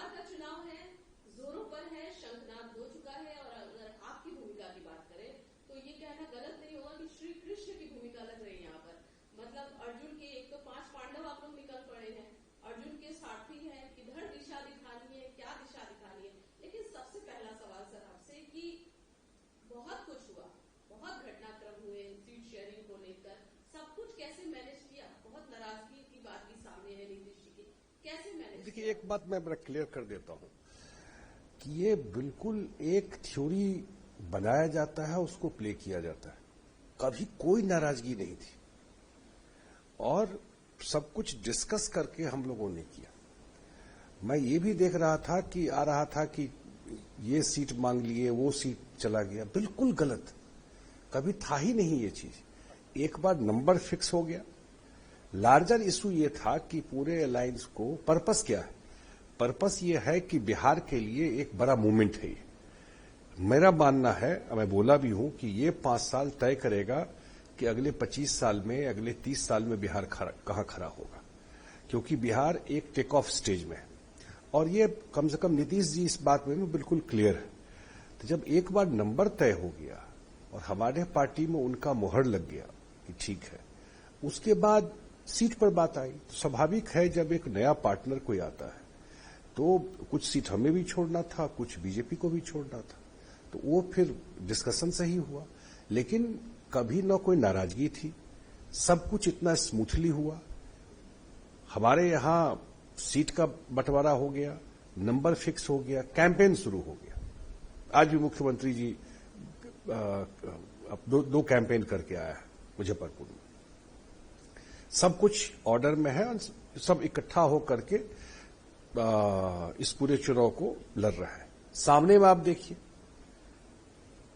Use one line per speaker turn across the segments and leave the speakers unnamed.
बिहार का चुनाव है, जोरों पर है, शंखनाद हो चुका है और अगर आपकी भूमिका की बात करें तो ये कहना गलत नहीं होगा कि श्री कृष्ण की भूमिका लग रही है यहाँ पर। मतलब अर्जुन के एक तो 5 पांडव आप लोग निकल पड़े हैं, अर्जुन के सारथी हैं, किधर दिशा दिखानी है, क्या दिशा दिखानी है। लेकिन सबसे पहला सवाल सर आपसे कि बहुत कुछ हुआ, बहुत घटनाक्रम हुए सीट शेयरिंग को लेकर, सब कुछ कैसे मैनेज किया? बहुत नाराजगी की बात भी सामने है नीतीश जी की, कैसे मैनेज?
देखिए, एक बात मैं बड़ा क्लियर कर देता हूं कि ये बिल्कुल एक थ्योरी बनाया जाता है, उसको प्ले किया जाता है। कभी कोई नाराजगी नहीं थी और सब कुछ डिस्कस करके हम लोगों ने किया। मैं ये भी देख रहा था कि आ रहा था कि ये सीट मांग लिए, वो सीट चला गया, बिल्कुल गलत। कभी था ही नहीं ये चीज। एक बार नंबर फिक्स हो गया। लार्जर इशू ये था कि पूरे अलायंस को पर्पस क्या है? पर्पस ये है कि बिहार के लिए एक बड़ा मूवमेंट है। ये मेरा मानना है, मैं बोला भी हूं कि ये 5 साल तय करेगा कि अगले 25 साल में, अगले 30 साल में बिहार कहां खड़ा होगा, क्योंकि बिहार एक टेक ऑफ स्टेज में है और ये कम से कम नीतीश जी इस बात में बिल्कुल क्लियर है। तो जब एक बार नंबर तय हो गया और हमारे पार्टी में उनका मुहर लग गया कि ठीक है, उसके बाद सीट पर बात आई। तो स्वाभाविक है जब एक नया पार्टनर कोई आता है तो कुछ सीट हमें भी छोड़ना था, कुछ बीजेपी को भी छोड़ना था, तो वो फिर डिस्कशन से ही हुआ। लेकिन कभी न कोई नाराजगी थी, सब कुछ इतना स्मूथली हुआ। हमारे यहां सीट का बंटवारा हो गया, नंबर फिक्स हो गया, कैंपेन शुरू हो गया। आज भी मुख्यमंत्री जी दो कैंपेन करके आया है मुजफ्फरपुर में। सब कुछ ऑर्डर में है और सब इकट्ठा होकर के इस पूरे चुनाव को लड़ रहा है। सामने में आप देखिए,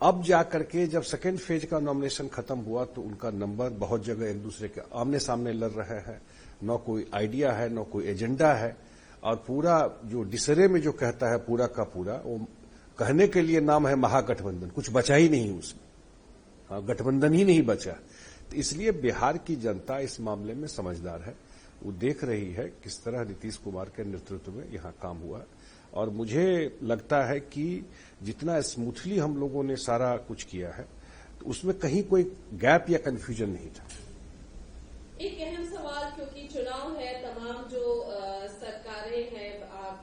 अब जाकर के जब सेकेंड फेज का नॉमिनेशन खत्म हुआ तो उनका नंबर बहुत जगह एक दूसरे के आमने सामने लड़ रहे हैं। न कोई आइडिया है, न कोई एजेंडा है और पूरा जो डिसरे में जो कहता है पूरा का पूरा, वो कहने के लिए नाम है महागठबंधन, कुछ बचा ही नहीं उसमें। हाँ, गठबंधन ही नहीं बचा। तो इसलिए बिहार की जनता इस मामले में समझदार है, वो देख रही है किस तरह नीतीश कुमार के नेतृत्व में यहां काम हुआ और मुझे लगता है कि जितना स्मूथली हम लोगों ने सारा कुछ किया है तो उसमें कहीं कोई गैप या कंफ्यूजन नहीं था।
एक अहम सवाल, क्योंकि चुनाव है, तमाम जो सरकारें हैं,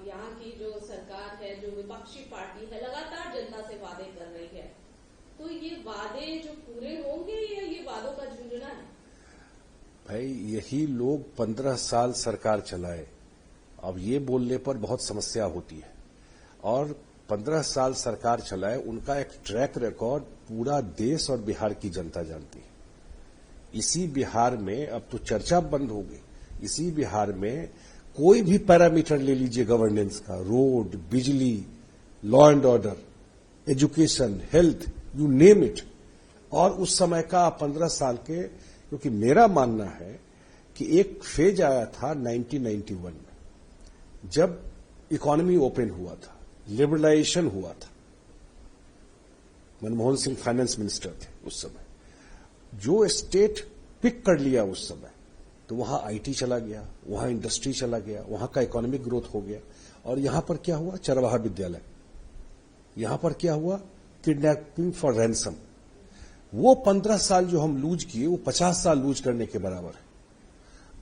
यहाँ की जो सरकार है, जो विपक्षी पार्टी है, लगातार जनता से वादे कर रही है, तो ये वादे जो पूरे होंगे या ये वादों का झुंझुना है?
भाई, यही लोग 15 साल सरकार चलाए, अब ये बोलने पर बहुत समस्या होती है। और 15 साल सरकार चलाए, उनका एक ट्रैक रिकॉर्ड पूरा देश और बिहार की जनता जानती है। इसी बिहार में अब तो चर्चा बंद हो गई। इसी बिहार में कोई भी पैरामीटर ले लीजिए गवर्नेंस का, रोड, बिजली, law and order, education, health, you name it. और उस समय का 15 साल के, क्योंकि मेरा मानना है कि एक फेज आया था 1991 में, जब इकोनॉमी ओपन हुआ था, लिबरलाइजेशन हुआ था। मनमोहन सिंह फाइनेंस मिनिस्टर थे उस समय। जो स्टेट पिक कर लिया उस समय, तो वहां आईटी चला गया, वहां इंडस्ट्री चला गया, वहां का इकोनॉमिक ग्रोथ हो गया। और यहां पर क्या हुआ? चरवाहा विद्यालय। यहां पर क्या हुआ? Kidnapping for ransom. वो 15 साल जो हम लूज किए, वो 50 साल लूज करने के बराबर है।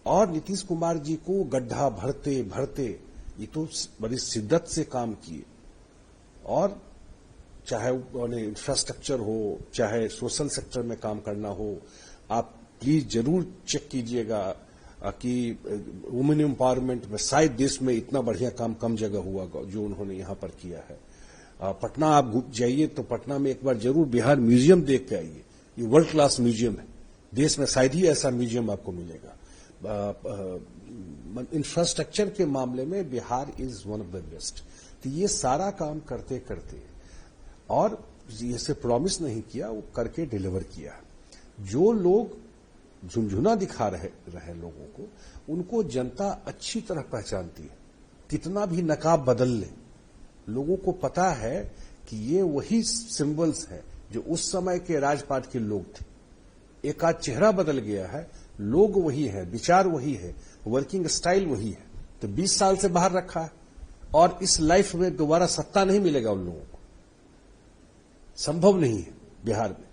और नीतीश कुमार जी को गड्ढा भरते भरते ये तो बड़ी शिद्दत से काम किए। और चाहे इंफ्रास्ट्रक्चर हो, चाहे सोशल सेक्टर में काम करना हो, आप प्लीज जरूर चेक कीजिएगा कि वुमेन एम्पावरमेंट में शायद देश में इतना बढ़िया काम कम जगह हुआ जो उन्होंने यहां पर किया है। पटना आप जाइए तो पटना में एक बार जरूर बिहार म्यूजियम देख के आइए। ये वर्ल्ड क्लास म्यूजियम है, देश में शायद ही ऐसा म्यूजियम आपको मिलेगा। इंफ्रास्ट्रक्चर के मामले में Bihar is one of the best. तो ये सारा काम करते करते और जैसे प्रॉमिस नहीं किया, वो करके डिलीवर किया। जो लोग झुंझुना दिखा रहे लोगों को, उनको जनता अच्छी तरह पहचानती है। कितना भी नकाब बदल ले, लोगों को पता है कि ये वही सिंबल्स है जो उस समय के राजपाट के लोग थे। एक आध चेहरा बदल गया है, लोग वही है, विचार वही है, वर्किंग स्टाइल वही है। तो 20 साल से बाहर रखा है, और इस लाइफ में दोबारा सत्ता नहीं मिलेगा उन लोगों को, संभव नहीं है बिहार में,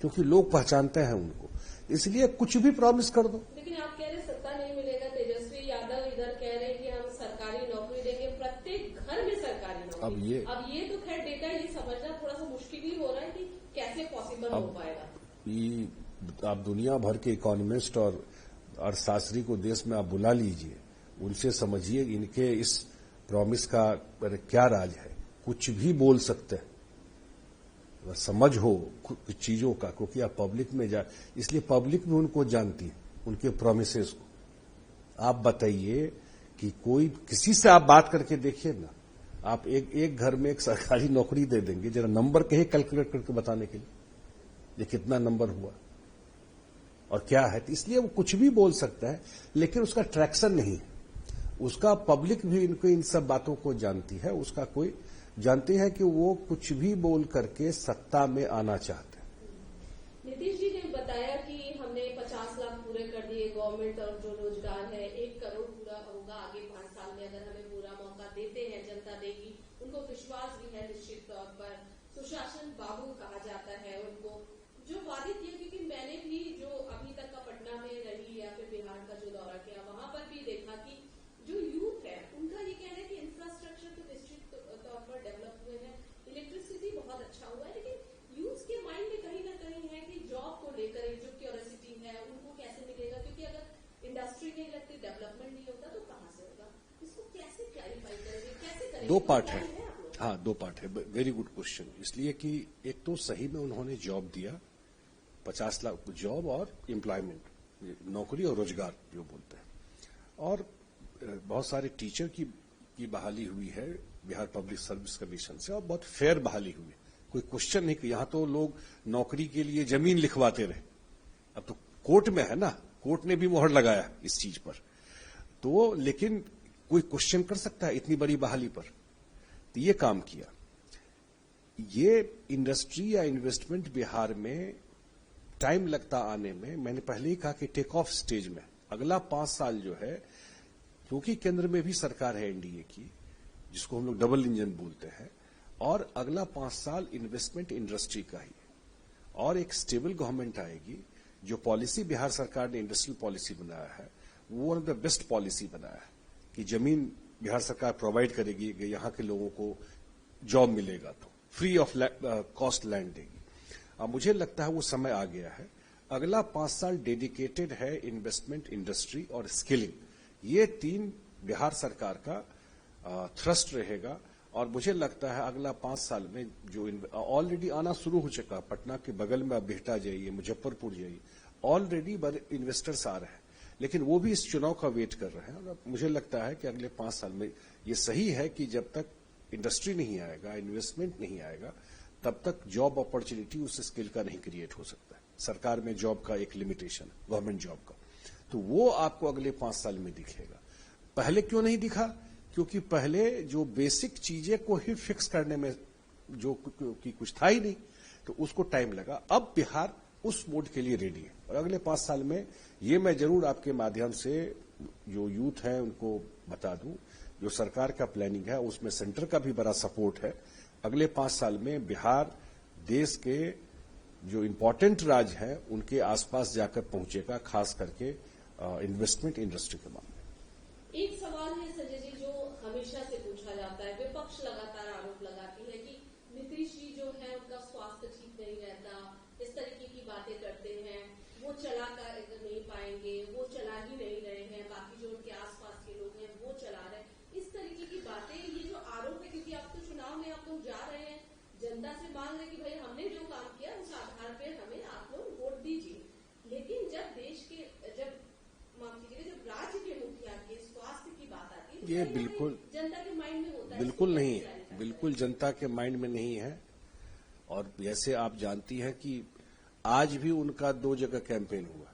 क्योंकि लोग पहचानते हैं उनको। इसलिए कुछ भी प्रॉमिस कर दो।
लेकिन आप कह रहे सत्ता नहीं मिलेगा, तेजस्वी यादव इधर कह रहे हैं कि हम सरकारी नौकरी देंगे, प्रत्येक घर में सरकारी नौकरी। अब ये तो खैर डेटा ये समझना थोड़ा सा मुश्किल ही हो रहा है कि कैसे पॉसिबल हो पाएगा।
आप दुनिया भर के इकोनॉमिस्ट और अर्थशास्त्री को देश में आप बुला लीजिए, उनसे समझिए इनके इस प्रॉमिस का क्या राज है। कुछ भी बोल सकते हैं, समझ हो कुछ चीजों का, क्योंकि आप पब्लिक में जा, इसलिए पब्लिक भी उनको जानती है, उनके प्रोमिसेस को। आप बताइए कि कोई किसी से आप बात करके देखिए ना, आप एक घर में एक सरकारी नौकरी दे देंगे, जरा नंबर कहे कैलकुलेट करके बताने के लिए, ये कितना नंबर हुआ और क्या है। तो इसलिए वो कुछ भी बोल सकता है, लेकिन उसका ट्रैक्शन नहीं है, उसका पब्लिक भी इनको इन सब बातों को जानती है, उसका कोई जानते हैं कि वो कुछ भी बोल करके सत्ता में आना चाहते हैं।
नीतीश जी ने बताया कि हमने 50 लाख पूरे कर दिए, गवर्नमेंट और जो रोजगार है 1 करोड़ पूरा होगा आगे 5 साल में, अगर हमें पूरा मौका देते हैं जनता देगी। उनको विश्वास भी है निश्चित तौर पर, सुशासन बाबू कहा जाता है उनको, जो वादे किए। क्योंकि मैंने भी जो अभी तक का पटना में रही या फिर बिहार का जो दौरा किया, वहां पर भी देखा कि जो यूथ है उनका ये कहना है कि इंफ्रास्ट्रक्चर तो निश्चित तौर पर डेवलप हुए हैं, इलेक्ट्रिसिटी बहुत अच्छा हुआ है, लेकिन यूथ के माइंड में कहीं ना कहीं है कि जॉब को लेकर एक जो क्यूरियोसिटी है उनको कैसे मिलेगा, क्योंकि अगर इंडस्ट्री नहीं लगती, डेवलपमेंट नहीं होता तो कहां से होगा। इसको कैसे क्लैरिफाई करेंगे, कैसे करेंगे?
2 पार्ट है। हाँ, 2 पार्ट है। Very good question. इसलिए कि एक तो सही में उन्होंने जॉब दिया, 50 लाख जॉब और एम्प्लॉयमेंट, नौकरी और रोजगार जो बोलते हैं, और बहुत सारे टीचर की बहाली हुई है बिहार पब्लिक सर्विस कमीशन से, और बहुत फेयर बहाली हुई है। कोई क्वेश्चन नहीं कि यहां तो लोग नौकरी के लिए जमीन लिखवाते रहे, अब तो कोर्ट में है ना, कोर्ट ने भी मोहर लगाया इस चीज पर, तो लेकिन कोई क्वेश्चन कर सकता है इतनी बड़ी बहाली पर। तो ये काम किया। ये इंडस्ट्री या इन्वेस्टमेंट बिहार में टाइम लगता आने में, मैंने पहले ही कहा कि टेक ऑफ स्टेज में अगला 5 साल जो है, क्योंकि केंद्र में भी सरकार है एनडीए की, जिसको हम लोग डबल इंजन बोलते हैं, और अगला 5 साल इन्वेस्टमेंट इंडस्ट्री का ही, और एक स्टेबल गवर्नमेंट आएगी। जो पॉलिसी बिहार सरकार ने इंडस्ट्रियल पॉलिसी बनाया है, वो one of the best policy बनाया है कि जमीन बिहार सरकार प्रोवाइड करेगी, यहां के लोगों को जॉब मिलेगा तो फ्री ऑफ कॉस्ट लैंड देगी। अब मुझे लगता है वो समय आ गया है। अगला 5 साल डेडिकेटेड है इन्वेस्टमेंट, इंडस्ट्री और स्किलिंग। ये 3 बिहार सरकार का थ्रस्ट रहेगा, और मुझे लगता है अगला 5 साल में जो ऑलरेडी आना शुरू हो चुका, पटना के बगल में आप बिहटा जाइए, मुजफ्फरपुर जाइए, ऑलरेडी इन्वेस्टर्स आ रहे हैं, लेकिन वो भी इस चुनाव का वेट कर रहे हैं। और मुझे लगता है कि अगले 5 साल में ये सही है कि जब तक इंडस्ट्री नहीं आएगा, इन्वेस्टमेंट नहीं आएगा, तब तक जॉब अपॉर्चुनिटी उस स्किल का नहीं क्रिएट हो सकता है। सरकार में जॉब का एक लिमिटेशन, गवर्नमेंट जॉब का, तो वो आपको अगले 5 साल में दिखेगा। पहले क्यों नहीं दिखा? क्योंकि पहले जो बेसिक चीजें को ही फिक्स करने में जो कि कुछ था ही नहीं, तो उसको टाइम लगा। अब बिहार उस मोड के लिए रेडी है, और अगले 5 साल में ये मैं जरूर आपके माध्यम से जो यूथ है उनको बता दूं, जो सरकार का प्लानिंग है उसमें सेंटर का भी बड़ा सपोर्ट है। अगले 5 साल में बिहार देश के जो इंपॉर्टेंट राज्य हैं उनके आसपास जाकर पहुंचेगा, खास करके इन्वेस्टमेंट इंडस्ट्री के मामले में।
एक सवाल है संजय जी, जो हमेशा से पूछा जाता है, विपक्ष लगातार आरोप लगाती है कि नीतीश जी जो है उनका स्वास्थ्य ठीक नहीं रहता, इस तरीके की बातें करते हैं, वो चला कर नहीं पाएंगे, वो चला ही नहीं रहे हैं, बाकी जो उनके आसपास के लोग हैं वो चला रहे हैं, इस तरीके की बातें, ये जो आरोप है, क्योंकि आप तो चुनाव में आप लोग जा रहे हैं, जनता से मांग रहे कि भाई हमने जो काम किया उस आधार पर हमें आप लोग वोट दीजिए, लेकिन जब देश के जब राज्य के मुखिया के स्वास्थ्य की बात आती है,
ये बिल्कुल
जनता के माइंड में होता है,
बिल्कुल नहीं है, बिल्कुल जनता के माइंड में नहीं है। और जैसे आप जानती हैं कि आज भी उनका 2 जगह कैंपेन हुआ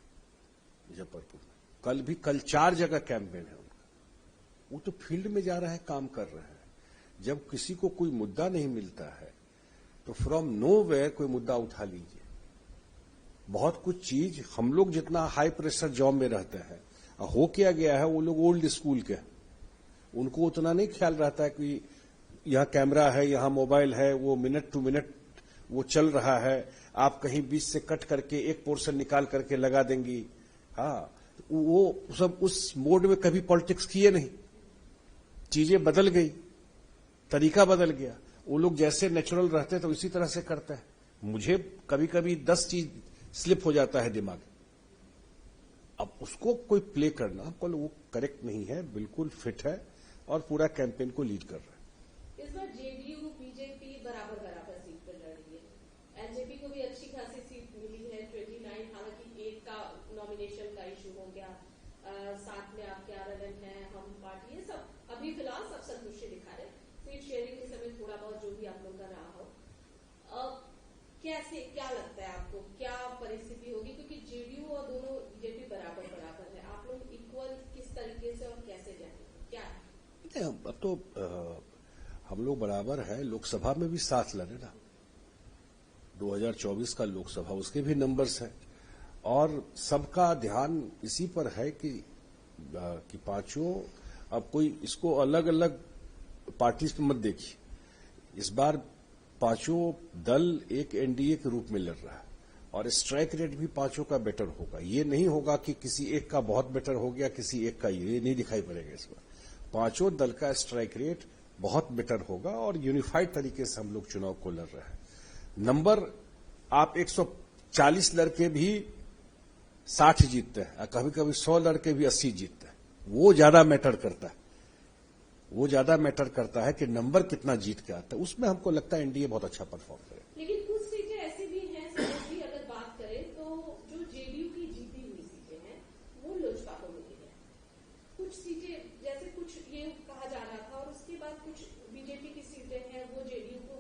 मुजफ्फरपुर में, कल 4 जगह कैंपेन है उनका। वो तो फील्ड में जा रहे हैं, काम कर रहे हैं। जब किसी को कोई मुद्दा नहीं मिलता है तो फ्रॉम नोवेयर कोई मुद्दा उठा लीजिए। बहुत कुछ चीज, हम लोग जितना हाई प्रेशर जॉब में रहते हैं, हो क्या गया है, वो लोग ओल्ड स्कूल के हैं, उनको उतना नहीं ख्याल रहता है कि यहां कैमरा है, यहां मोबाइल है, वो मिनट टू मिनट वो चल रहा है, आप कहीं बीच से कट करके एक पोर्शन निकाल करके लगा देंगी। हाँ, वो सब उस मोड में कभी पॉलिटिक्स किए नहीं। चीजें बदल गई, तरीका बदल गया। वो लोग जैसे नेचुरल रहते तो इसी तरह से करते हैं। मुझे कभी कभी 10 चीज स्लिप हो जाता है दिमाग। अब उसको कोई प्ले करना वो करेक्ट नहीं है, बिल्कुल फिट है और पूरा कैंपेन को लीड कर रहा है।
इस बार जेडीयू बीजेपी बराबर सीट पर लड़ रही है। एलजेपी को भी अच्छी खासी सीट मिली है, 29। हालांकि एक का नॉमिनेशन का इशू हो गया, साथ में आपके आरएलएन है, हम पार्टी, ये सब अभी फिलहाल सब संतुष्टि दिखा रहे। सीट शेयरिंग के समय थोड़ा बहुत जो भी आप लोग का रहा हो, कैसे, क्या लगता है आपको, क्या परिस्थिति होगी? क्योंकि जेडीयू और दोनों बीजेपी बराबर है, आप लोग इक्वल किस तरीके से और कैसे जाएंगे, क्या है?
अब तो हम लोग बराबर है। लोकसभा में भी साथ लड़े ना, 2024 का लोकसभा, उसके भी नंबर्स हैं और सबका ध्यान इसी पर है कि पांचों, अब कोई इसको अलग अलग पार्टी में मत देखिए। इस बार पांचों दल एक एनडीए के रूप में लड़ रहा है और स्ट्राइक रेट भी पांचों का बेटर होगा। ये नहीं होगा कि किसी एक का बहुत बेटर हो गया, किसी एक का ये नहीं दिखाई पड़ेगा। इस बार पांचों दल का स्ट्राइक रेट बहुत बेटर होगा और यूनिफाइड तरीके से हम लोग चुनाव को लड़ रहे हैं। नंबर आप 140 लड़के भी 60 जीतते हैं, कभी कभी 100 लड़के भी 80 जीतते हैं। वो ज्यादा मैटर करता है, वो ज्यादा मैटर करता है कि नंबर कितना जीत के आता है। उसमें हमको लगता है एनडीए बहुत अच्छा परफॉर्म करे।
लेकिन कुछ सीटें ऐसी भी हैं, भी अगर बात करें तो जो जेडीयू की जीती हुई सीटें हैं वो लोजपा को मिली है। कुछ सीटें जैसे कुछ ये कहा जा रहा था और उसके बाद कुछ बीजेपी की सीटें हैं वो जेडीयू को,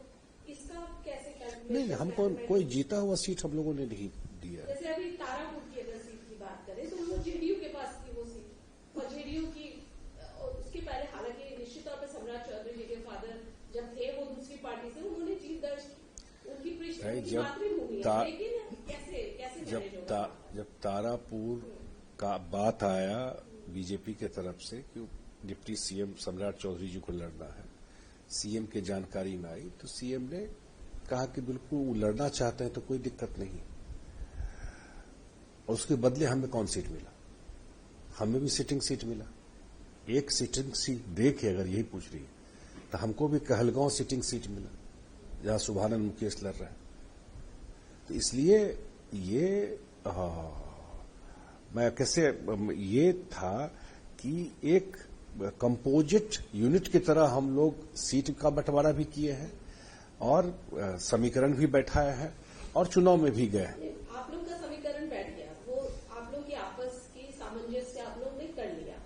इसका कैसे
नहीं, हमको कोई जीता हुआ सीट हम लोगों ने नहीं दिया।
जैसे अभी तारापुर की अगर सीट की बात करें तो वो जेडीयू के पास थी वो सीट, और जेडीयू की उसके पहले, हालांकि निश्चित तौर पर सम्राट चौधरी जी के फादर जब थे वो दूसरी पार्टी से, उन्होंने जीत दर्ज की, उनकी मातृभूमि है, लेकिन कैसे
जब तारापुर का बात आया बीजेपी के तरफ से कि डिप्टी सीएम सम्राट चौधरी जी को लड़ना है, सीएम के जानकारी में आई तो सीएम ने कहा कि बिल्कुल वो लड़ना चाहते हैं तो कोई दिक्कत नहीं। और उसके बदले हमें कौन सीट मिला? हमें भी सिटिंग सीट मिला। एक सिटिंग सीट देखे अगर यही पूछ रही है तो हमको भी कहलगांव सिटिंग सीट मिला जहां सुभानंद मुकेश लड़ रहा है। तो इसलिए ये मैं कैसे, ये था कि एक कंपोजिट यूनिट की तरह हम लोग सीट का बंटवारा भी किए हैं और समीकरण भी बैठाया है और चुनाव में भी गए हैं।
आप लोग का समीकरण बैठ गया, वो आप लोग की आपस की सामंजस्य आप लोग ने कर लिया,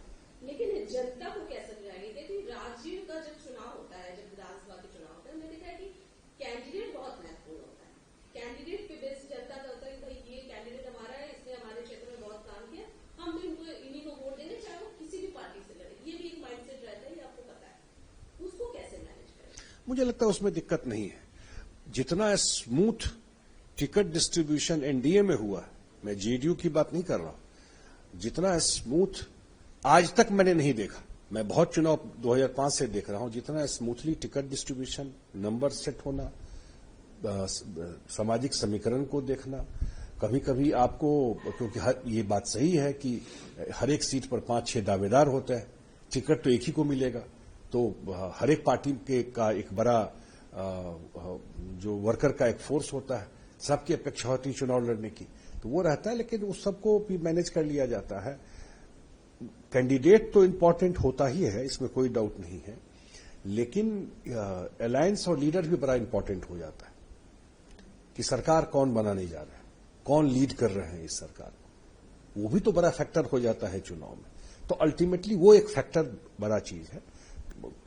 लेकिन जनता को कैसे समझाएंगे? क्योंकि राज्य का जब चुनाव होता है, जब विधानसभा के चुनाव होता है, हमने देखा है कि कैंडिडेट बहुत महत्वपूर्ण होता है। कैंडिडेट पे बेस जनता का होता है कि भाई ये कैंडिडेट हमारा है, इसने हमारे क्षेत्र में बहुत काम किया, हम तो इन्हीं को वोट देंगे, चाहे वो किसी भी पार्टी से लड़े। ये भी एक माइंडसेट रहता है, ये आपको पता है। उसको कैसे मैनेज करें?
मुझे लगता है उसमें दिक्कत नहीं है। जितना स्मूथ टिकट डिस्ट्रीब्यूशन एनडीए में हुआ, मैं जेडीयू की बात नहीं कर रहा हूं, जितना स्मूथ आज तक मैंने नहीं देखा। मैं बहुत चुनाव 2005 से देख रहा हूं, जितना smoothly ticket distribution, number set होना, सामाजिक समीकरण को देखना। कभी कभी आपको, क्योंकि ये बात सही है कि हर एक सीट पर 5-6 दावेदार होते हैं, टिकट तो एक ही को मिलेगा, तो हर एक पार्टी के का एक बड़ा जो वर्कर का एक फोर्स होता है, सबकी अपेक्षा होती है चुनाव लड़ने की, तो वो रहता है। लेकिन उस सबको भी मैनेज कर लिया जाता है। कैंडिडेट तो इंपॉर्टेंट होता ही है, इसमें कोई डाउट नहीं है, लेकिन अलायंस और लीडर भी बड़ा इंपॉर्टेंट हो जाता है कि सरकार कौन बनाने जा रहा है, कौन लीड कर रहे हैं इस सरकार को, वो भी तो बड़ा फैक्टर हो जाता है चुनाव में। तो अल्टीमेटली वो एक फैक्टर बड़ा चीज है।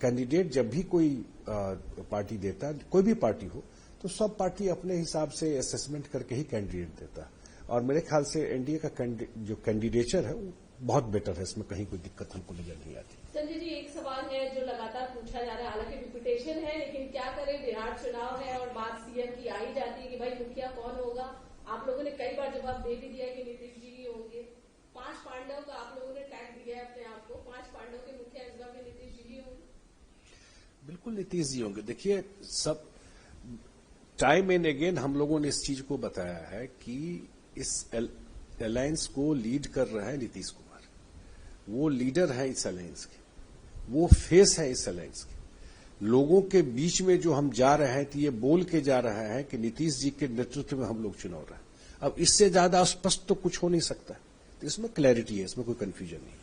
कैंडिडेट जब भी कोई पार्टी देता है, कोई भी पार्टी हो, तो सब पार्टी अपने हिसाब से असेसमेंट करके ही कैंडिडेट देता है। और मेरे ख्याल से एनडीए का जो कैंडिडेचर है वो बहुत बेटर है, इसमें कहीं कोई दिक्कत हमको नजर नहीं आती।
संजय जी, एक सवाल है जो लगातार पूछा जा रहा है, हालांकि डिप्यूटेशन है, लेकिन क्या करें, बिहार चुनाव है और बात सीएम की आई जाती है कि भाई मुखिया कौन होगा। आप लोगों ने कई बार जवाब दे भी दिया कि नीतीश जी ही होंगे। 5 पांडव का आप लोगों ने टैग दिया है अपने आप को, 5 पांडव के मुखिया इस बार में नीतीश जी ही
बिल्कुल नीतीश जी होंगे। देखिए, सब टाइम एंड अगेन हम लोगों ने इस चीज को बताया है कि इस अलायंस को लीड कर रहा है नीतीश कुमार। वो लीडर है इस अलायंस के, वो फेस है इस अलायंस के। लोगों के बीच में जो हम जा रहे हैं तो ये बोल के जा रहा है कि नीतीश जी के नेतृत्व में हम लोग चुनाव रहे हैं। अब इससे ज्यादा स्पष्ट तो कुछ हो नहीं सकता। तो इसमें क्लैरिटी है, इसमें कोई कंफ्यूजन नहीं।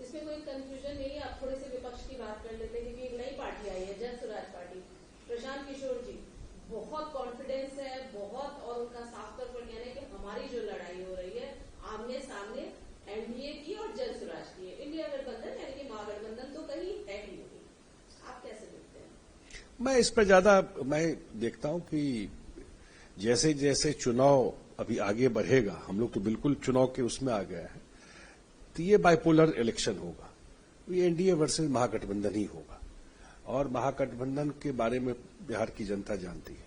इसमें कोई कंफ्यूजन नहीं है। आप थोड़े से विपक्ष की बात कर लेते हैं, क्योंकि एक नई पार्टी आई है, जन स्वराज पार्टी। प्रशांत किशोर जी बहुत कॉन्फिडेंस है, बहुत, और उनका साफ तौर पर कहना है कि हमारी जो लड़ाई हो रही है आमने सामने एनडीए की और जन स्वराज की है। इंडिया गठबंधन यानी कि महागठबंधन तो कहीं है ही नहीं। आप कैसे देखते हैं?
मैं इस पर ज्यादा मैं देखता हूं कि जैसे जैसे चुनाव अभी आगे बढ़ेगा, हम लोग तो बिल्कुल चुनाव के उसमें आ गए हैं, तो ये बाइपोलर इलेक्शन होगा। ये एनडीए वर्सेस महागठबंधन ही होगा। और महागठबंधन के बारे में बिहार की जनता जानती है।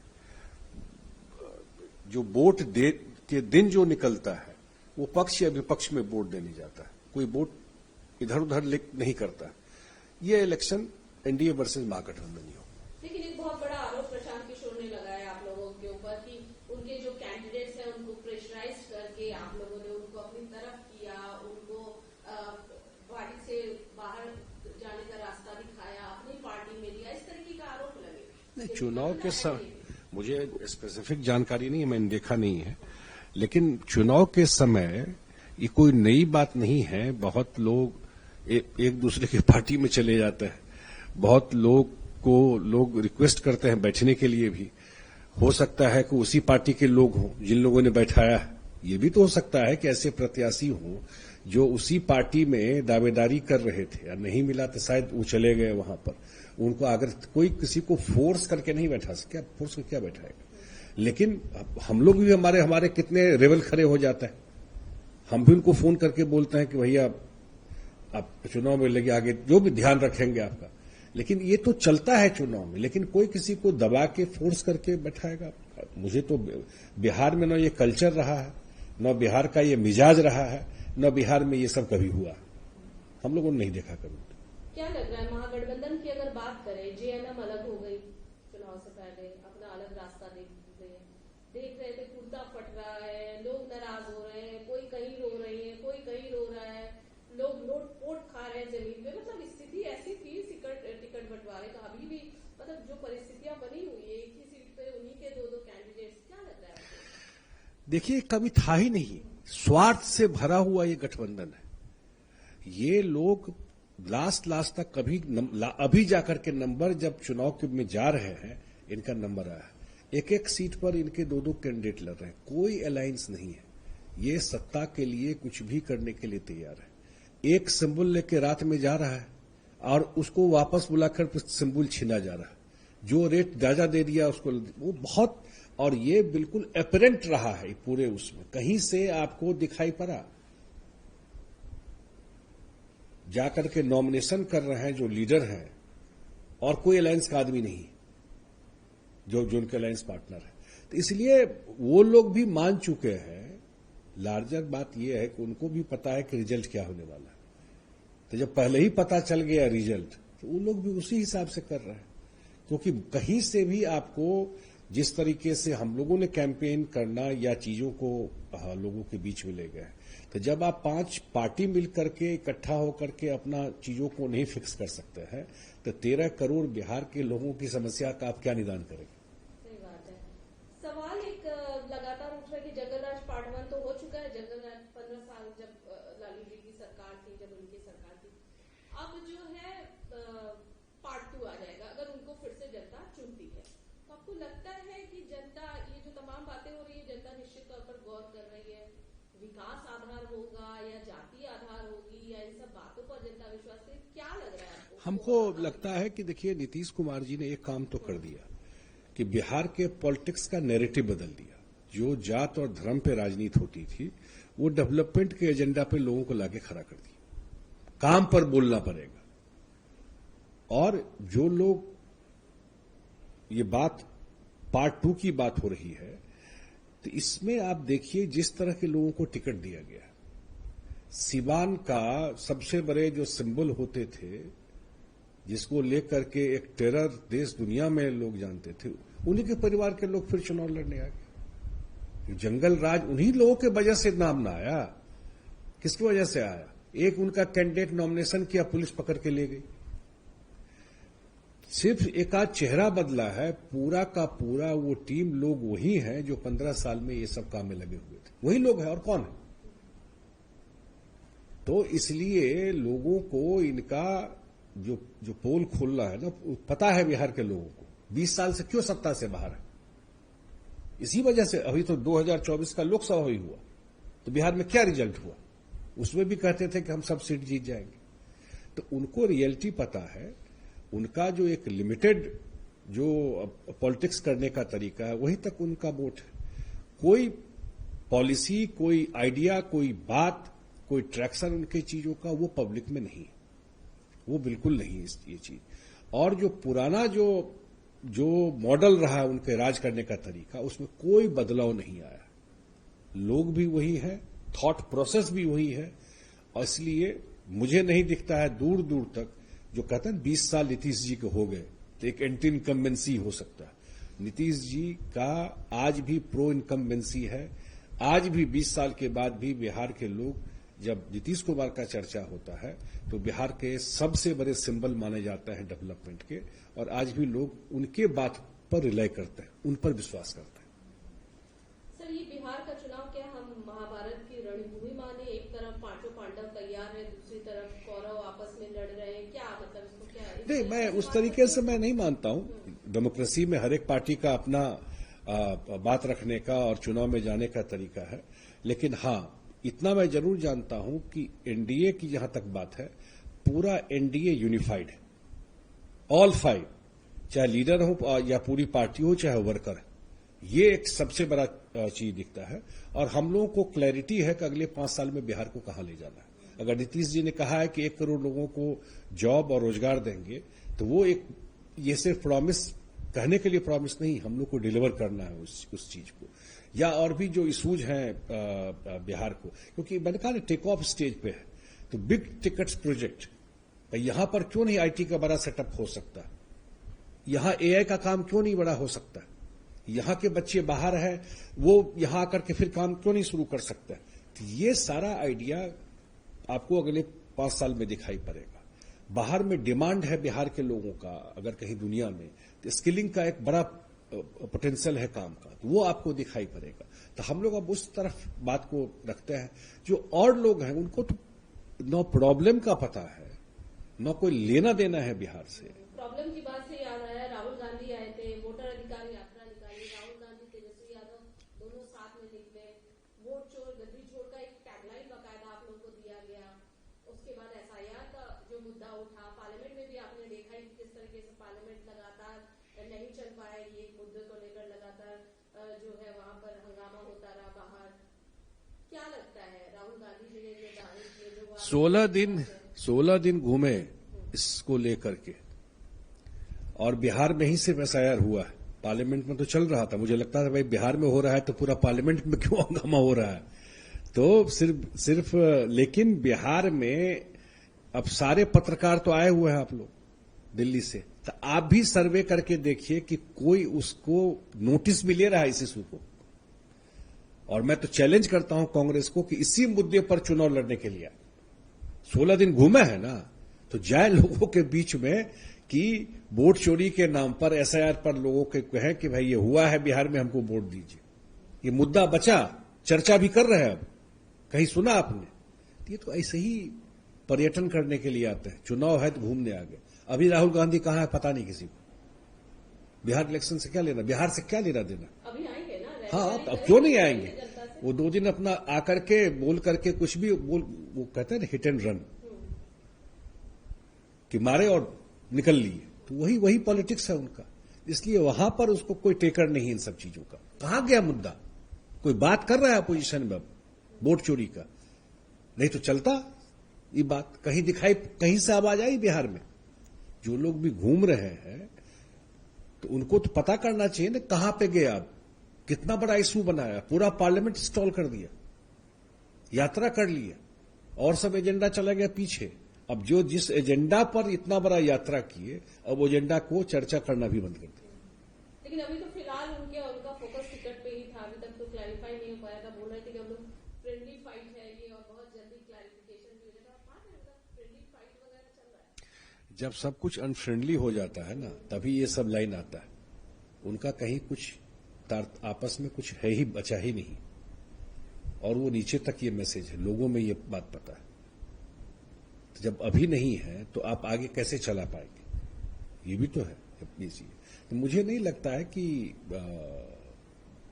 जो वोट के दिन जो निकलता है वो पक्ष या विपक्ष में वोट देने जाता है, कोई वोट इधर उधर नहीं करता। ये इलेक्शन एनडीए वर्सेस महागठबंधन ही होगा।
लेकिन एक बहुत बड़ा आरोप प्रशांत किशोर ने लगाया आप लोगों के ऊपर कि उनके जो कैंडिडेट्स हैं उनको प्रेशराइज करके आप लोगों ने उनको अपनी तरफ किया, उनको पार्टी से बाहर जाने का रास्ता दिखाया, अपनी पार्टी में लिया, इस तरीके का आरोप लगे।
नहीं, चुनाव के समय मुझे स्पेसिफिक जानकारी नहीं है, मैंने देखा नहीं है, लेकिन चुनाव के समय ये कोई नई बात नहीं है। बहुत लोग एक दूसरे की पार्टी में चले जाते हैं, बहुत लोग रिक्वेस्ट करते हैं बैठने के लिए भी। हो सकता है कि उसी पार्टी के लोग हों जिन लोगों ने बैठाया है। ये भी तो हो सकता है कि ऐसे प्रत्याशी हों जो उसी पार्टी में दावेदारी कर रहे थे, या नहीं मिला तो शायद वो चले गए वहां पर। उनको अगर कोई किसी को फोर्स करके नहीं बैठा सकता, फोर्स करके क्या बैठाएगा? लेकिन हम लोग भी हमारे कितने रेबल खड़े हो जाते हैं। हम भी उनको फोन करके बोलते हैं कि भैया आप चुनाव में लगे, आगे जो भी ध्यान रखेंगे आपका। लेकिन ये तो चलता है चुनाव में, लेकिन कोई किसी को दबा के फोर्स करके बैठाएगा? मुझे तो बिहार में न ये कल्चर रहा है, न बिहार का ये मिजाज रहा है, न बिहार में ये सब कभी हुआ। हम लोगों ने नहीं देखा कभी।
क्या लग रहा है महागठबंधन की अगर बात करें, जेएमएम अलग हो गई चुनाव से पहले, अपना अलग रास्ता देख रहे थे, कुर्ता फट रहा है, लोग नाराज हो रहे हैं, कोई कहीं रो रही है, कोई कहीं रो रहा है, लोग लोटपोट खा रहे हैं जमीन पे। मतलब स्थिति ऐसी थी टिकट बंटवारे का अभी भी, मतलब जो परिस्थितियां बनी हुई है, एक ही सीट पे उन्हीं के दो कैंडिडेट्स। क्या लग रहा है?
देखिए, कभी था ही नहीं, स्वार्थ से भरा हुआ ये गठबंधन है। ये लोग लास्ट तक कभी अभी जाकर के नंबर जब चुनाव में जा रहे हैं, इनका नंबर आया, एक सीट पर इनके दो कैंडिडेट लड़ रहे हैं। कोई अलायंस नहीं है। ये सत्ता के लिए कुछ भी करने के लिए तैयार है। एक सिंबल लेके रात में जा रहा है और उसको वापस बुलाकर सिंबल छीना जा रहा है। जो रेट गाजा दे दिया उसको, वो बहुत, और ये बिल्कुल अपरेंट रहा है पूरे उसमें। कहीं से आपको दिखाई पड़ा? जाकर के नॉमिनेशन कर रहे हैं जो लीडर हैं, और कोई अलायंस का आदमी नहीं जो उनके अलायंस पार्टनर है। तो इसलिए वो लोग भी मान चुके हैं। लार्जर बात यह है कि उनको भी पता है कि रिजल्ट क्या होने वाला है। तो जब पहले ही पता चल गया रिजल्ट, तो वो लोग भी उसी हिसाब से कर रहे हैं। क्योंकि कहीं से भी आपको, जिस तरीके से हम लोगों ने कैंपेन करना या चीजों को लोगों के बीच में ले गए, तो जब आप 5 पार्टी मिलकर के इकट्ठा होकर के अपना चीजों को नहीं फिक्स कर सकते हैं, तो 13 करोड़ बिहार के लोगों की समस्या का आप क्या निदान करेंगे?
सही बात है। सवाल एक लगातार उठ रहा है कि जंगलराज पार्ट 1 तो हो चुका है। जंगलराज 15 साल जब लालू जी की सरकार थी, जब उनकी सरकार थी, अब जो है पार्ट 2 आ जाएगा अगर उनको फिर से जनता चुनती है। तो आपको लगता है कि जनता, ये जो तमाम बातें हो रही है, जनता निश्चित तौर पर गौर कर रही है? विकास आधार होगा या जाति आधार होगी, या इन सब बातों पर जनता विश्वास है? क्या लग रहा है आपको?
हमको लगता है कि देखिए, नीतीश कुमार जी ने एक काम तो कर दिया कि बिहार के पॉलिटिक्स का नैरेटिव बदल दिया। जो जात और धर्म पे राजनीति होती थी, वो डेवलपमेंट के एजेंडा पे लोगों को लाके खड़ा कर दिया। काम पर बोलना पड़ेगा। और जो लोग, ये बात पार्ट 2 की बात हो रही है, तो इसमें आप देखिए जिस तरह के लोगों को टिकट दिया गया। सिवान का सबसे बड़े जो सिंबल होते थे जिसको लेकर के एक टेरर देश दुनिया में लोग जानते थे, उन्हीं के परिवार के लोग फिर चुनाव लड़ने आ गए। जंगल राज उन्हीं लोगों के वजह से नाम ना आया। किसकी वजह से आया? एक उनका कैंडिडेट नॉमिनेशन किया, पुलिस पकड़ के ले गई। सिर्फ एक आध चेहरा बदला है, पूरा का पूरा वो टीम लोग वही है जो 15 साल में ये सब काम में लगे हुए थे, वही लोग हैं। और कौन है? तो इसलिए लोगों को इनका जो पोल खोल रहा है ना, पता है बिहार के लोगों को 20 साल से क्यों सत्ता से बाहर है। इसी वजह से अभी तो 2024 का लोकसभा ही हुआ, तो बिहार में क्या रिजल्ट हुआ? उसमें भी कहते थे कि हम सब सीट जीत जाएंगे। तो उनको रियलिटी पता है। उनका जो एक लिमिटेड जो पॉलिटिक्स करने का तरीका है, वहीं तक उनका वोट है। कोई पॉलिसी, कोई आइडिया, कोई बात, कोई ट्रैक्शन उनके चीजों का वो पब्लिक में नहीं है, वो बिल्कुल नहीं है ये चीज। और जो पुराना जो मॉडल रहा है उनके राज करने का तरीका, उसमें कोई बदलाव नहीं आया। लोग भी वही है, थॉट प्रोसेस भी वही है। और इसलिए मुझे नहीं दिखता है दूर दूर तक जो कहते हैं 20 साल नीतीश जी के हो गए तो एक एंटी इनकम्बेंसी हो सकता है। नीतीश जी का आज भी प्रो इनकम्बेंसी है। आज भी 20 साल के बाद भी बिहार के लोग, जब नीतीश कुमार का चर्चा होता है तो बिहार के सबसे बड़े सिंबल माने जाते हैं डेवलपमेंट के, और आज भी लोग उनके बात पर रिलाई करते हैं, उन पर विश्वास करते हैं।
सर, ये बिहार का चुनाव क्या हम महाभारत की रणभूमि माने? एक तरफ पांचों पांडव तैयार है, दूसरी तरफ कौरव आपस में लड़ रहे हैं, क्या मतलब इसको क्या?
नहीं, मैं उस तरीके से मैं नहीं मानता हूं। डेमोक्रेसी में हर एक पार्टी का अपना बात रखने का और चुनाव में जाने का तरीका है। लेकिन हां, इतना मैं जरूर जानता हूं कि एनडीए की जहां तक बात है, पूरा एनडीए यूनिफाइड है। ऑल 5, चाहे लीडर हो या पूरी पार्टी हो, चाहे वर्कर, ये एक सबसे बड़ा चीज दिखता है। और हम लोगों को क्लैरिटी है कि अगले 5 साल में बिहार को कहां ले जाना है। अगर नीतीश जी ने कहा है कि 1 करोड़ लोगों को जॉब और रोजगार देंगे, तो वो ये सिर्फ प्रॉमिस कहने के लिए प्रॉमिस नहीं, हम लोग को डिलीवर करना है उस चीज को। या और भी जो इशूज हैं बिहार को, क्योंकि मैंने कहा टेक ऑफ स्टेज पे है, तो बिग टिकट्स प्रोजेक्ट यहां पर क्यों नहीं आईटी का बड़ा सेटअप हो सकता? यहां एआई का काम क्यों नहीं बड़ा हो सकता? यहां के बच्चे बाहर हैं, वो यहां आकर के फिर काम क्यों नहीं शुरू कर सकते? तो ये सारा आइडिया आपको अगले 5 साल में दिखाई पड़ेगा। बाहर में डिमांड है बिहार के लोगों का, अगर कहीं दुनिया में, तो स्किलिंग का एक बड़ा पोटेंशियल है काम का, तो वो आपको दिखाई पड़ेगा। तो हम लोग अब उस तरफ बात को रखते हैं। जो और लोग हैं उनको तो न प्रॉब्लम का पता है, न कोई लेना देना है बिहार से।
प्रॉब्लम की बात से याद आया, राहुल गांधी आए थे, वोटर अधिकार यात्रा निकाली, राहुल गांधी तेजस्वी यादव दोनों साथ में निकले, वोट चोर गद्दी चोर का एक टैगलाइन बकायदा आप लोगों को दिया गया। उसके बाद एफआईआर का जो मुद्दा उठा, पार्लियामेंट में भी आपने देखा है कि किस तरीके से पार्लियामेंट लगातार नहीं चल पाया, ये मुद्दे को लेकर लगातार जो है वहां पर हंगामा होता रहा बाहर। क्या लगता है राहुल गांधी जी ने जो दावे किए, जो 16 दिन घूमे इसको लेकर के, और बिहार में ही सिर्फ एसआईआर हुआ है, पार्लियामेंट में तो चल रहा था। मुझे लगता था भाई बिहार में हो रहा है तो पूरा पार्लियामेंट में क्यों हंगामा हो रहा है? तो सिर्फ लेकिन बिहार में अब सारे पत्रकार तो आए हुए हैं आप लोग दिल्ली से, तो आप भी सर्वे करके देखिए कि कोई उसको नोटिस भी ले रहा है इस इशू को। और मैं तो चैलेंज करता हूं कांग्रेस को कि इसी मुद्दे पर चुनाव लड़ने के लिए 16 दिन घूमे है ना, तो जाए लोगों के बीच में कि वोट चोरी के नाम पर, एसआईआर पर लोगों के कहें कि भाई ये हुआ है बिहार में, हमको वोट दीजिए। ये मुद्दा बचा, चर्चा भी कर रहे हैं। अब कहीं सुना आपने? ये तो ऐसे ही पर्यटन करने के लिए आते हैं, चुनाव है तो घूमने आ गए। अभी राहुल गांधी कहां है पता नहीं किसी को। बिहार इलेक्शन से क्या लेना, बिहार से क्या लेना देना? अभी आएंगे ना?
हाँ, अब क्यों नहीं आएंगे? वो 2 दिन अपना आकर के बोल करके कुछ भी बोल, वो कहते हैं ना हिट एंड रन, कि मारे और निकल लिए। तो वही पॉलिटिक्स है उनका। इसलिए वहां पर उसको कोई टेकर नहीं इन सब चीजों का। कहां गया मुद्दा? कोई बात कर रहा है अपोजिशन में अब वोट चोरी का? नहीं तो चलता ये बात, कहीं दिखाई, कहीं से आवाज आई बिहार में। जो लोग भी घूम रहे हैं तो उनको तो पता करना चाहिए ना कहां पे गए आप, कितना बड़ा इशू बनाया, पूरा पार्लियामेंट स्टॉल कर दिया, यात्रा कर लिया और सब एजेंडा चला गया पीछे। अब जो जिस एजेंडा पर इतना बड़ा यात्रा किए, अब वो एजेंडा को चर्चा करना भी बंद कर दिया।
लेकिन अभी तो फिलहाल उनका फोकस टिकट पे ही था, अभी तक तो क्लैरिफाई नहीं हो पाया था। बोल रहे थे कि हम लोग फ्रेंडली फाइट है ये और बहुत जल्दी क्लैरिफिकेशन भी हो जाएगा। फ्रेंडली फाइट वगैरह चल रहा है।
जब सब कुछ अनफ्रेंडली हो जाता है ना, तभी ये सब लाइन आता है। उनका कहीं कुछ आपस में कुछ है ही बचा ही नहीं, और वो नीचे तक ये मैसेज है, लोगों में ये बात पता है। तो जब अभी नहीं है तो आप आगे कैसे चला पाएंगे? ये भी तो है अपनी चीज। तो मुझे नहीं लगता है कि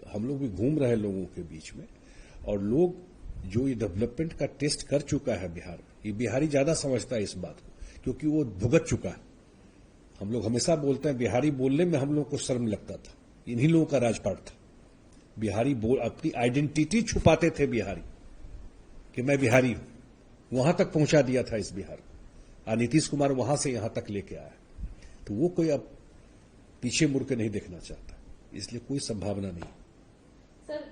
हम लोग भी घूम रहे हैं लोगों के बीच में, और लोग जो ये डेवलपमेंट का टेस्ट कर चुका है बिहार में, ये बिहारी ज्यादा समझता है इस बात को, क्योंकि वो भुगत चुका है। हम लोग हमेशा बोलते हैं बिहारी बोलने में हम लोग को शर्म लगता था, इन्हीं लोगों का राजपाट था। बिहारी अपनी आइडेंटिटी छुपाते थे बिहारी, कि मैं बिहारी हूं। वहां तक पहुंचा दिया था इस बिहार को, और नीतीश कुमार वहां से यहां तक लेके आया। तो वो कोई अब पीछे मुड़ के नहीं देखना चाहता, इसलिए कोई संभावना नहीं।
सर,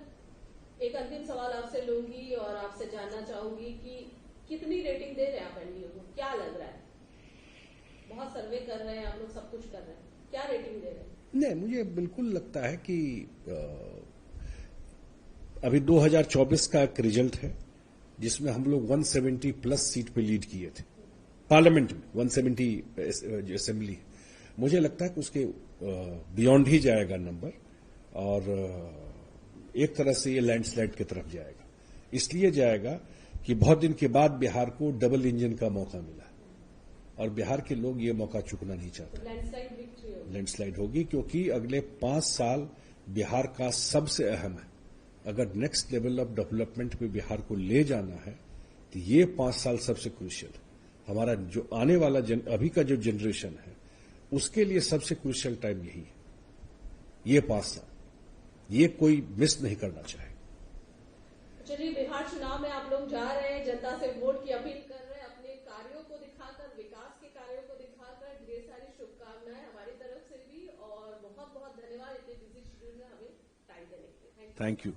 एक अंतिम सवाल आपसे लूंगी और आपसे जानना चाहूंगी कि कितनी रेटिंग दे रहे हैं आप एनडीए को? क्या लग रहा है? बहुत सर्वे कर रहे हैं आप लोग, सब कुछ कर रहे हैं, क्या रेटिंग दे रहे हैं?
नहीं, मुझे बिल्कुल लगता है कि अभी 2024 का एक रिजल्ट है जिसमें हम लोग 170 प्लस सीट पे लीड किए थे पार्लियामेंट में। 170 जो असेंबली है, मुझे लगता है कि उसके बियॉन्ड ही जाएगा नंबर, और एक तरह से ये लैंडस्लाइड की तरफ जाएगा। इसलिए जाएगा कि बहुत दिन के बाद बिहार को डबल इंजन का मौका मिला, और बिहार के लोग ये मौका चूकना नहीं चाहते। लैंडस्लाइड होगी, क्योंकि अगले 5 साल बिहार का सबसे अहम है। अगर नेक्स्ट लेवल ऑफ डेवलपमेंट पे बिहार को ले जाना है तो ये 5 साल सबसे क्रूशियल है। हमारा जो आने वाला अभी का जो जनरेशन है उसके लिए सबसे क्रूशियल टाइम यही है, ये 5 साल, ये कोई मिस नहीं करना चाहे।
चलिए, बिहार चुनाव में आप लोग जा रहे हैं, जनता से वोट की अपील कर रहे हैं, अपने कार्यों को दिखाकर, विकास के कार्यों को दिखाकर। ढेर सारी शुभकामनाएं हमारी तरफ से भी, और बहुत बहुत धन्यवाद इतने बिजी शेड्यूल में हमें टाइम देने के लिए।
Thank you.